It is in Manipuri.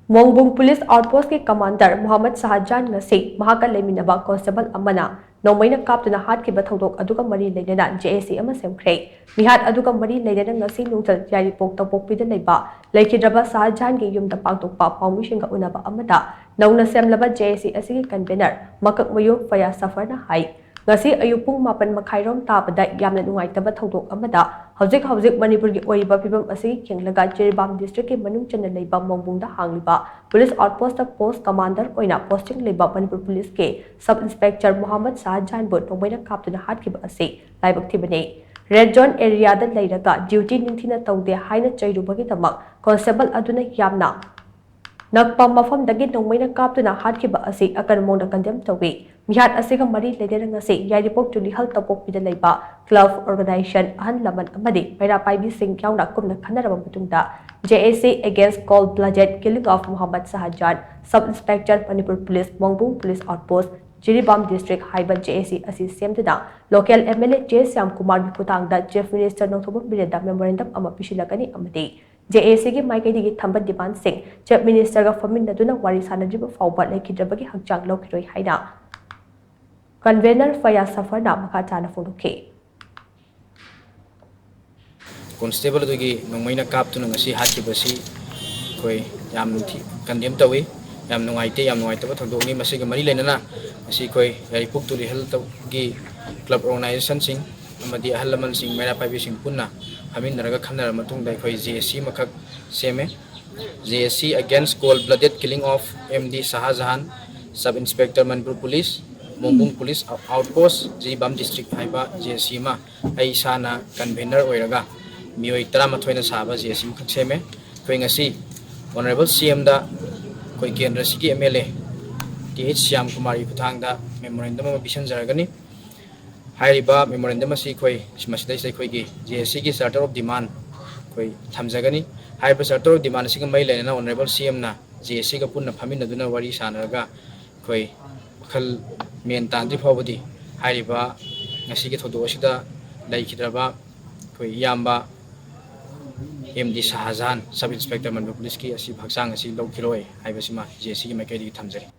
Mongbung Police Outpost के commander Mohammad Shahjahan ngasi mahak leiminnaba Constable Amana Nongmei Kaptuna Hatkhiba thoudok aduga mari Leinana Jac ama Semkhre mihat aduga mari Leinana ngasi nungtal yaripok tawpokpida leiba leikidraba Shahjahan gi yumda pangtokpa pawmishinga unaba amada nauna semlaba Jac asigi convener makak mayu faya safarna hai ngasi ayupung mapan makhairom tabada yamna nungaitaba thoudok amada hauzik Manipur gi oiba pibam asigi khenglaga Jiribam district ke manung chana leiba Mongbung da hangliba Police Outpost Post Commander oina posting leiba Manipur Police ke Sub Inspector Mohammed Shah Jahan bot Nongmei Kaptuna Hatkhiba asi laibak thibane Red Zone area da leiraga duty ningthina tawde haina chairubagi tamak Constable aduna yamna Nakpa mafam dagi Nongmei Kaptuna Hatkhiba asi akan mongda condemn tawi mihat asiga mari Leinana ngasi yaripok tuli hal tapok pida leiba club organization ahan laman amadi paira paibi sing yauna kumna khanaraba matungda JAC against cold-blooded killing of Mohammed Shah Jahan Sub Inspector Manipur Police Mongbung Police Outpost Jiribam District Haiba JAC asi semdana local MLA J Syam Kumar Biputangda Chief Minister Nongthobam Bireda memorandum ama pisilakani amadi JAC gi maikadi gi thamba demand sing Chief Minister ga faminaduna wari sanadriba fawba lekhidrabagi hakchang lokiroi haina Convener Faya Safarna makachana fonuke Constable adugi Nongmei Kaptuna ngasi hatkibasi koi yam nuthi condemn tawi yam nungaitaba thoudokni masiga mari Leinana ngasi koi yaripuk tuli hel gi club organization sing amadi ahal laman sing mera paibi sing punna haminaraga khamnara matungda koi JAC makak seme JAC against cold-blooded killing of Md Shah Jahan Sub Inspector Manipur Police Mongbung Police Outpost Jiribam District haiba JAC ma ai sana convener oiraga mioi 13 saba JAC makak seme koi ngasi Honorable CM da koi Kendra sigi MLA TH Syam Kumar Biputangda memorandum ama bisanjaragani hairiba memorandum asi koi simasidai sai koi gi JAC gi charter of demand koi thamjagani haiba charter of demand singa mai Leinana Honorable CM na JAC ga punna phaminaduna wari sanaraga koi khal men tandri phawbadi hairiba ngasi gi thodo asida laikhidraba koi yamba MD Shah Jahan Sub Inspector Manipur Police ki asi bhaksang asi lawkiroi haibasima JAC gi maikadi thamjari